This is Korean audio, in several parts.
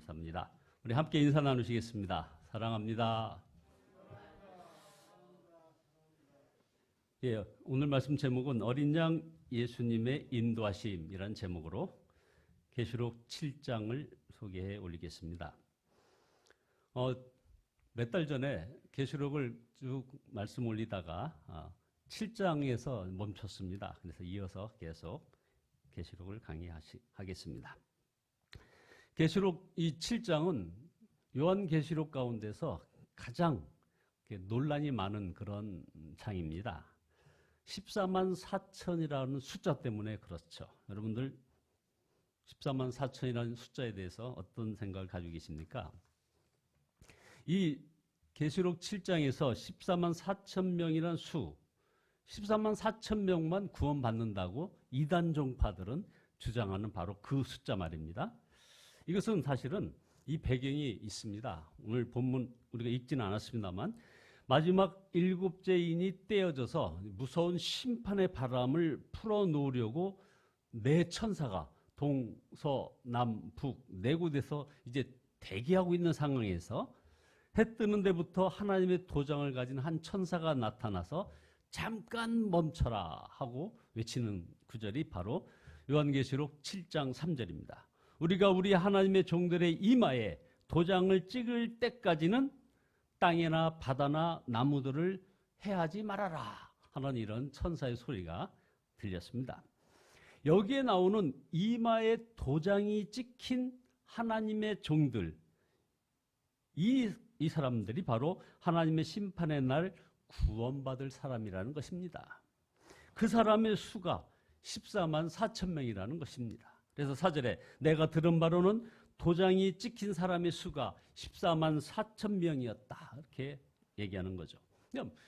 감사합니다. 우리 함께 인사 나누시겠습니다. 사랑합니다. 예, 오늘 말씀 제목은 어린 양 예수님의 인도하심이라는 제목으로 계시록 7장을 소개해 올리겠습니다. 몇 달 전에 계시록을 쭉 말씀 올리다가 7장에서 멈췄습니다. 그래서 이어서 계속 계시록을 강의하겠습니다. 계시록 이 7장은 요한계시록 가운데서 가장 논란이 많은 그런 장입니다. 14만 4천이라는 숫자 때문에 그렇죠. 여러분들 14만 4천이라는 숫자에 대해서 어떤 생각을 가지고 계십니까? 이 계시록 7장에서 14만 4천 명이라는 수, 14만 4천 명만 구원받는다고 이단 종파들은 주장하는 바로 그 숫자 말입니다. 이것은 사실은 이 배경이 있습니다. 오늘 본문 우리가 읽지는 않았습니다만 마지막 7째인이 떼어져서 무서운 심판의 바람을 풀어놓으려고 네 천사가 동서남북 네 곳에서 이제 대기하고 있는 상황에서 해 뜨는 데부터 하나님의 도장을 가진 한 천사가 나타나서 잠깐 멈춰라 하고 외치는 구절이 바로 요한계시록 7장 3절입니다. 우리가 우리 하나님의 종들의 이마에 도장을 찍을 때까지는 땅이나 바다나 나무들을 해하지 말아라 하는 이런 천사의 소리가 들렸습니다. 여기에 나오는 이마에 도장이 찍힌 하나님의 종들, 이 사람들이 바로 하나님의 심판의 날 구원받을 사람이라는 것입니다. 그 사람의 수가 14만 4천 명이라는 것입니다. 그래서 4절에 내가 들은 바로는 도장이 찍힌 사람의 수가 14만 4천 명이었다 이렇게 얘기하는 거죠.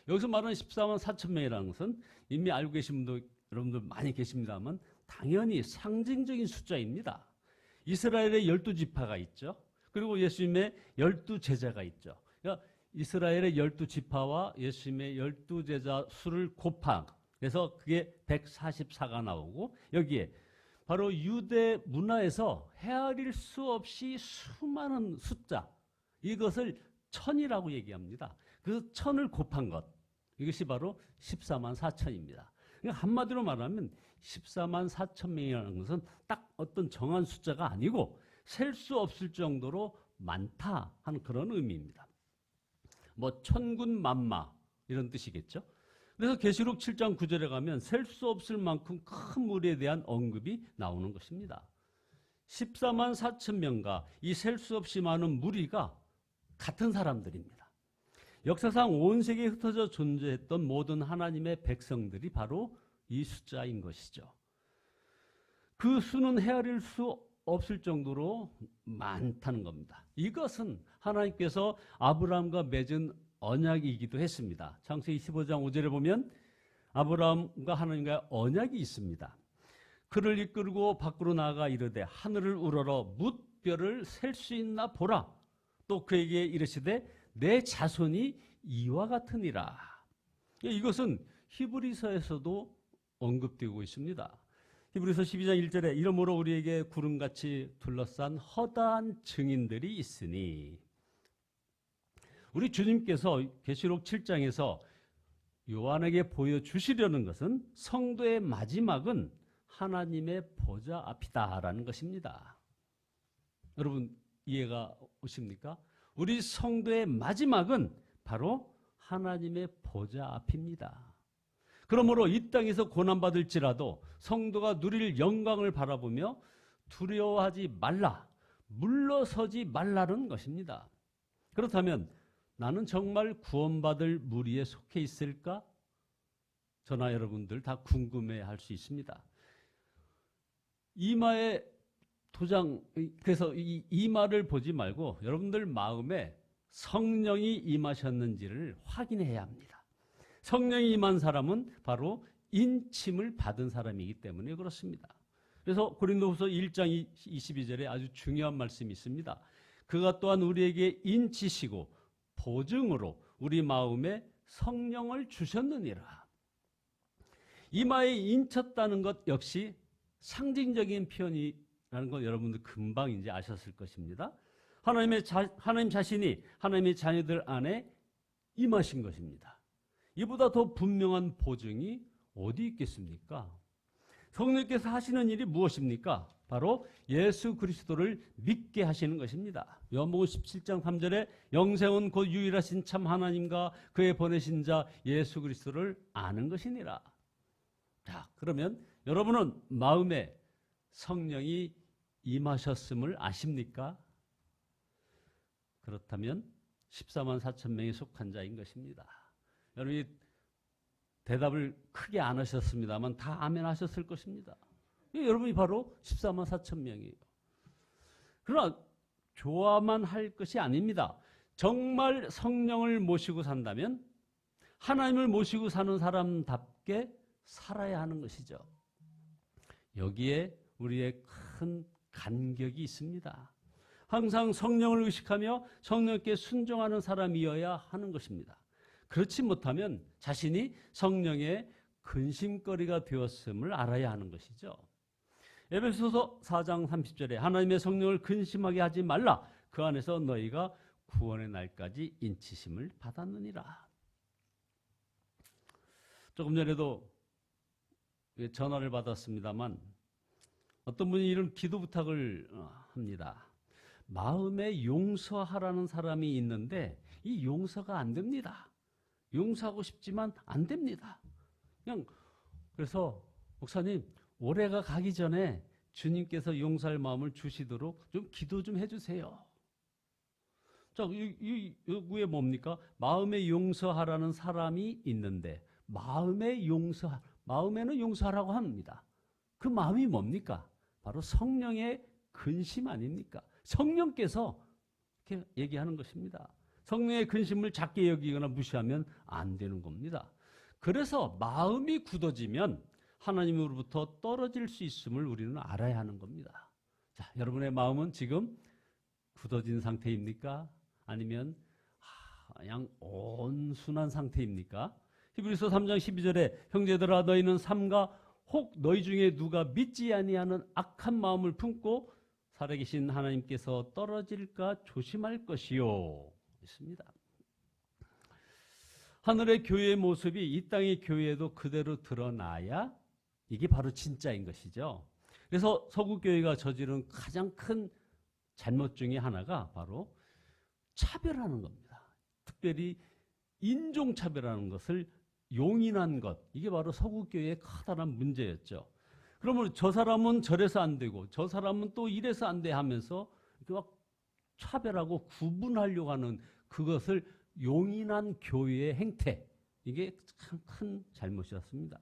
여기서 말하는 14만 4천 명이라는 것은 이미 알고 계신 분도 여러분들 많이 계십니다만 당연히 상징적인 숫자입니다. 이스라엘의 12지파가 있죠. 그리고 예수님의 12제자가 있죠. 그러니까 이스라엘의 12지파와 예수님의 12제자 수를 곱한 그래서 그게 144가 나오고 여기에 바로 유대 문화에서 헤아릴 수 없이 수많은 숫자 이것을 천이라고 얘기합니다. 그 천을 곱한 것 이것이 바로 14만 4천입니다. 그러니까 한마디로 말하면 14만 4천 명이라는 것은 딱 어떤 정한 숫자가 아니고 셀 수 없을 정도로 많다 하는 그런 의미입니다. 뭐 천군 만마 이런 뜻이겠죠. 그래서 계시록 7장 9절에 가면 셀 수 없을 만큼 큰 무리에 대한 언급이 나오는 것입니다. 14만 4천 명과 이 셀 수 없이 많은 무리가 같은 사람들입니다. 역사상 온 세계에 흩어져 존재했던 모든 하나님의 백성들이 바로 이 숫자인 것이죠. 그 수는 헤아릴 수 없을 정도로 많다는 겁니다. 이것은 하나님께서 아브라함과 맺은 언약이기도 했습니다. 창세기 15장 5절에 보면 아브라함과 하나님과의 언약이 있습니다. 그를 이끌고 밖으로 나아가 이르되 하늘을 우러러 뭇별을 셀 수 있나 보라. 또 그에게 이르시되 내 자손이 이와 같으니라. 이것은 히브리서에서도 언급되고 있습니다. 히브리서 12장 1절에 이러므로 우리에게 구름같이 둘러싼 허다한 증인들이 있으니 우리 주님께서 계시록 7장에서 요한에게 보여주시려는 것은 성도의 마지막은 하나님의 보좌 앞이다라는 것입니다. 여러분 이해가 오십니까? 우리 성도의 마지막은 바로 하나님의 보좌 앞입니다. 그러므로 이 땅에서 고난받을지라도 성도가 누릴 영광을 바라보며 두려워하지 말라, 물러서지 말라는 것입니다. 그렇다면 나는 정말 구원받을 무리에 속해 있을까? 저나 여러분들 다 궁금해할 수 있습니다. 이마에 도장, 그래서 이 이마를 보지 말고 여러분들 마음에 성령이 임하셨는지를 확인해야 합니다. 성령이 임한 사람은 바로 인침을 받은 사람이기 때문에 그렇습니다. 그래서 고린도후서 1장 22절에 아주 중요한 말씀이 있습니다. 그가 또한 우리에게 인치시고 보증으로 우리 마음에 성령을 주셨느니라. 이마에 인쳤다는 것 역시 상징적인 표현이 거 여러분들 금방 이제 아셨을 것입니다. 하나님 자신이 하나님의 자녀들 안에 임하신 것입니다. 이보다 더 분명한 보증이 어디 있겠습니까? 성령께서 하시는 일이 무엇입니까? 바로 예수 그리스도를 믿게 하시는 것입니다. 요한복음 17장 3절에 영생은 곧 유일하신 참 하나님과 그의 보내신 자 예수 그리스도를 아는 것이니라. 자, 그러면 여러분은 마음에 성령이 임하셨음을 아십니까? 그렇다면 14만 4천 명에 속한 자인 것입니다. 여러분이 대답을 크게 안 하셨습니다만 다 아멘 하셨을 것입니다. 여러분이 바로 14만 4천 명이에요. 그러나 좋아만 할 것이 아닙니다. 정말 성령을 모시고 산다면 하나님을 모시고 사는 사람답게 살아야 하는 것이죠. 여기에 우리의 큰 간격이 있습니다. 항상 성령을 의식하며 성령께 순종하는 사람이어야 하는 것입니다. 그렇지 못하면 자신이 성령의 근심거리가 되었음을 알아야 하는 것이죠. 에베소서 4장 30절에 하나님의 성령을 근심하게 하지 말라. 그 안에서 너희가 구원의 날까지 인치심을 받았느니라. 조금 전에도 전화를 받았습니다만 어떤 분이 이런 기도 부탁을 합니다. 마음에 용서하라는 사람이 있는데 이 용서가 안 됩니다. 용서하고 싶지만 안 됩니다. 그래서 목사님, 올해가 가기 전에 주님께서 용서할 마음을 주시도록 좀 기도 좀 해주세요. 자, 이 요구에 뭡니까? 마음에 용서하라는 사람이 있는데 마음에는 용서하라고 합니다. 그 마음이 뭡니까? 바로 성령의 근심 아닙니까? 성령께서 이렇게 얘기하는 것입니다. 성령의 근심을 작게 여기거나 무시하면 안 되는 겁니다. 그래서 마음이 굳어지면 하나님으로부터 떨어질 수 있음을 우리는 알아야 하는 겁니다. 자, 여러분의 마음은 지금 굳어진 상태입니까? 아니면 그냥 온순한 상태입니까? 히브리서 3장 12절에 형제들아 너희는 삼가 혹 너희 중에 누가 믿지 아니하는 악한 마음을 품고 살아계신 하나님께서 떨어질까 조심할 것이요. 있습니다. 하늘의 교회의 모습이 이 땅의 교회에도 그대로 드러나야 이게 바로 진짜인 것이죠. 그래서 서구교회가 저지른 가장 큰 잘못 중에 하나가 바로 차별하는 겁니다. 특별히 인종차별하는 것을 용인한 것, 이게 바로 서구교회의 커다란 문제였죠. 그러면 저 사람은 저래서 안 되고 저 사람은 또 이래서 안 돼 하면서 이렇게 막 차별하고 구분하려고 하는 그것을 용인한 교회의 행태, 이게 참 큰 잘못이었습니다.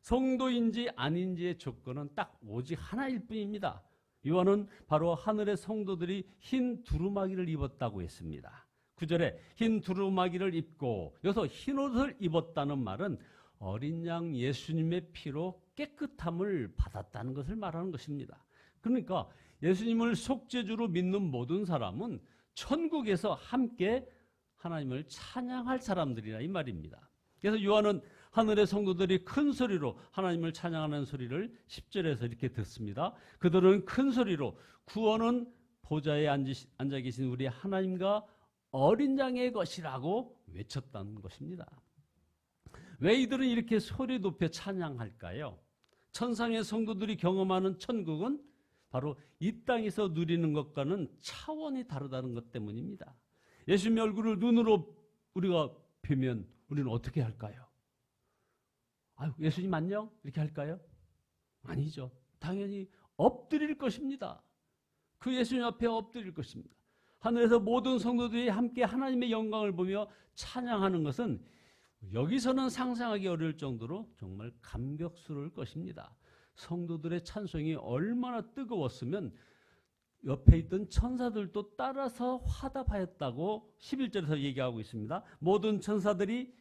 성도인지 아닌지의 조건은 딱 오직 하나일 뿐입니다. 요한은 바로 하늘의 성도들이 흰 두루마기를 입었다고 했습니다. 9절에 흰 두루마기를 입고, 여기서 흰 옷을 입었다는 말은 어린 양 예수님의 피로 깨끗함을 받았다는 것을 말하는 것입니다. 그러니까 예수님을 속죄주로 믿는 모든 사람은 천국에서 함께 하나님을 찬양할 사람들이라 이 말입니다. 그래서 요한은 하늘의 성도들이 큰 소리로 하나님을 찬양하는 소리를 10절에서 이렇게 듣습니다. 그들은 큰 소리로 구원은 보좌에 앉아 계신 우리 하나님과 어린 양의 것이라고 외쳤다는 것입니다. 왜 이들은 이렇게 소리 높여 찬양할까요? 천상의 성도들이 경험하는 천국은 바로 이 땅에서 누리는 것과는 차원이 다르다는 것 때문입니다. 예수님의 얼굴을 눈으로 우리가 뵈면 우리는 어떻게 할까요? 아유, 예수님 안녕? 이렇게 할까요? 아니죠. 당연히 엎드릴 것입니다. 그 예수님 앞에 엎드릴 것입니다. 하늘에서 모든 성도들이 함께 하나님의 영광을 보며 찬양하는 것은 여기서는 상상하기 어려울 정도로 정말 감격스러울 것입니다. 성도들의 찬송이 얼마나 뜨거웠으면 옆에 있던 천사들도 따라서 화답하였다고 11절에서 얘기하고 있습니다. 모든 천사들이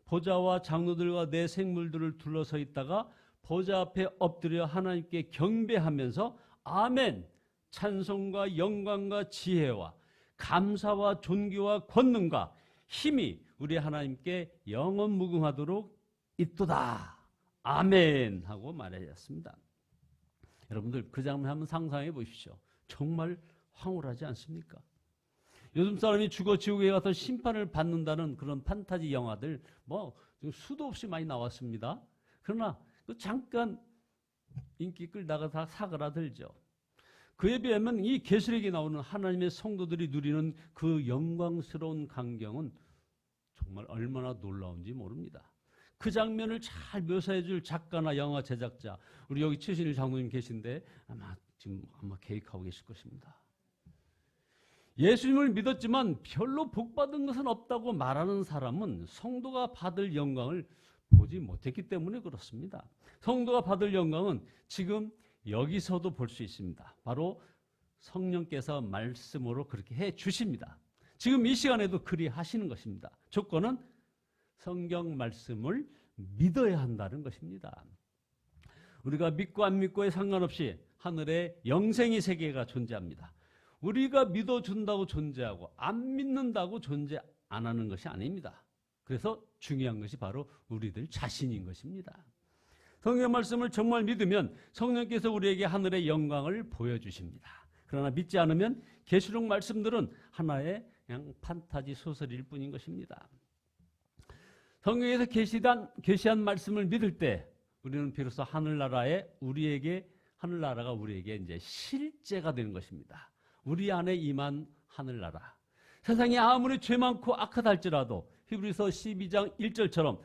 보좌와 장로들과 내 생물들을 둘러서 있다가 보좌 앞에 엎드려 하나님께 경배하면서 아멘, 찬송과 영광과 지혜와 감사와 존귀와 권능과 힘이 우리 하나님께 영원 무궁하도록 있도다. 아멘 하고 말하였습니다. 여러분들 그 장면 한번 상상해 보십시오. 정말 황홀하지 않습니까? 요즘 사람이 죽어 지옥에 가서 심판을 받는다는 그런 판타지 영화들 뭐 수도 없이 많이 나왔습니다. 그러나 그 잠깐 인기 끌다가 다 사그라들죠. 그에 비하면 이 계시록에 나오는 하나님의 성도들이 누리는 그 영광스러운 광경은 정말 얼마나 놀라운지 모릅니다. 그 장면을 잘 묘사해 줄 작가나 영화 제작자, 우리 여기 최신일 장로님 계신데 아마 계획하고 계실 것입니다. 예수님을 믿었지만 별로 복받은 것은 없다고 말하는 사람은 성도가 받을 영광을 보지 못했기 때문에 그렇습니다. 성도가 받을 영광은 지금 여기서도 볼 수 있습니다. 바로 성령께서 말씀으로 그렇게 해 주십니다. 지금 이 시간에도 그리 하시는 것입니다. 조건은 성경 말씀을 믿어야 한다는 것입니다. 우리가 믿고 안 믿고에 상관없이 하늘에 영생의 세계가 존재합니다. 우리가 믿어준다고 존재하고 안 믿는다고 존재 안 하는 것이 아닙니다. 그래서 중요한 것이 바로 우리들 자신인 것입니다. 성경 말씀을 정말 믿으면 성령께서 우리에게 하늘의 영광을 보여주십니다. 그러나 믿지 않으면 계시록 말씀들은 하나의 그냥 판타지 소설일 뿐인 것입니다. 성경에서 계시한 말씀을 믿을 때 우리는 비로소 하늘나라가 우리에게 이제 실제가 되는 것입니다. 우리 안에 임한 하늘나라. 세상에 아무리 죄 많고 악하다 할지라도 히브리서 12장 1절처럼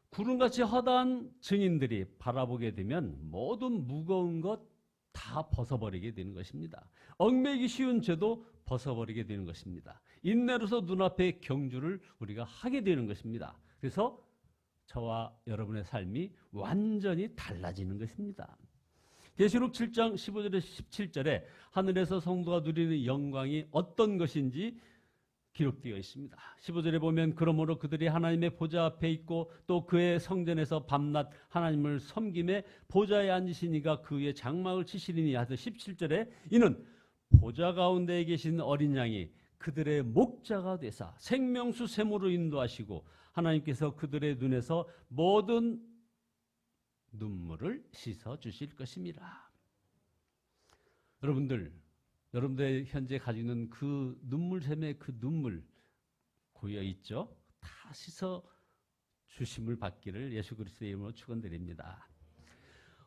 구름같이 허다한 증인들이 바라보게 되면 모든 무거운 것 다 벗어버리게 되는 것입니다. 얽매이기 쉬운 죄도 벗어버리게 되는 것입니다. 인내로서 눈앞의 경주를 우리가 하게 되는 것입니다. 그래서 저와 여러분의 삶이 완전히 달라지는 것입니다. 계시록 7장 15절에서 17절에 하늘에서 성도가 누리는 영광이 어떤 것인지 기록되어 있습니다. 15절에 보면 그러므로 그들이 하나님의 보좌 앞에 있고 또 그의 성전에서 밤낮 하나님을 섬김에 보좌에 앉으시니가 그 위에 장막을 치시리니 하여튼 17절에 이는 보좌 가운데에 계신 어린 양이 그들의 목자가 되사 생명수 샘으로 인도하시고 하나님께서 그들의 눈에서 모든 눈물을 씻어 주실 것입니다. 여러분들 현재 가지고 있는 그 눈물샘의 그 눈물 고여 있죠? 다 씻어 주심을 받기를 예수 그리스도의 이름으로 축원드립니다.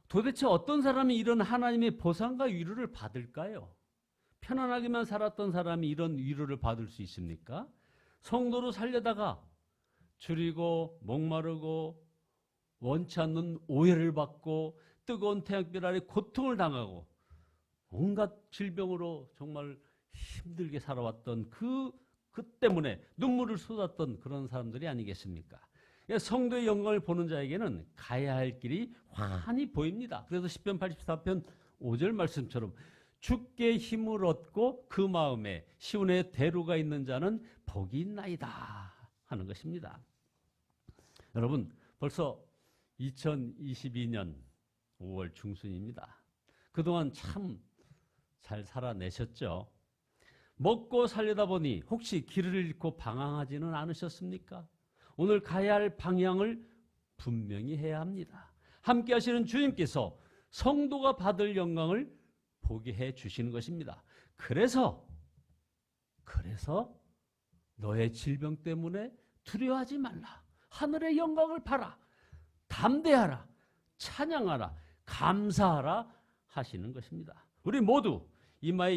도대체 어떤 사람이 이런 하나님의 보상과 위로를 받을까요? 편안하게만 살았던 사람이 이런 위로를 받을 수 있습니까? 성도로 살려다가 줄이고 목마르고 원치 않는 오해를 받고 뜨거운 태양빛 아래 고통을 당하고 온갖 질병으로 정말 힘들게 살아왔던 그 때문에 눈물을 쏟았던 그런 사람들이 아니겠습니까? 성도의 영광을 보는 자에게는 가야 할 길이 환히 보입니다. 그래서 시편 84편 5절 말씀처럼 주께 힘을 얻고 그 마음에 시온의 대로가 있는 자는 복이 있나이다 하는 것입니다. 여러분 벌써 2022년 5월 중순입니다. 그동안 참 잘 살아내셨죠? 먹고 살려다 보니 혹시 길을 잃고 방황하지는 않으셨습니까? 오늘 가야 할 방향을 분명히 해야 합니다. 함께 하시는 주님께서 성도가 받을 영광을 보게 해 주시는 것입니다. 그래서 너의 질병 때문에 두려워하지 말라. 하늘의 영광을 바라. 담대하라. 찬양하라. 감사하라 하시는 것입니다. 우리 모두 이마에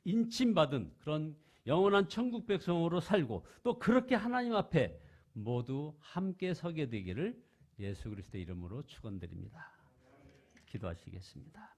인침받은 그런 영원한 천국 백성으로 살고 또 그렇게 하나님 앞에 모두 함께 서게 되기를 예수 그리스도의 이름으로 축원드립니다. 기도하시겠습니다.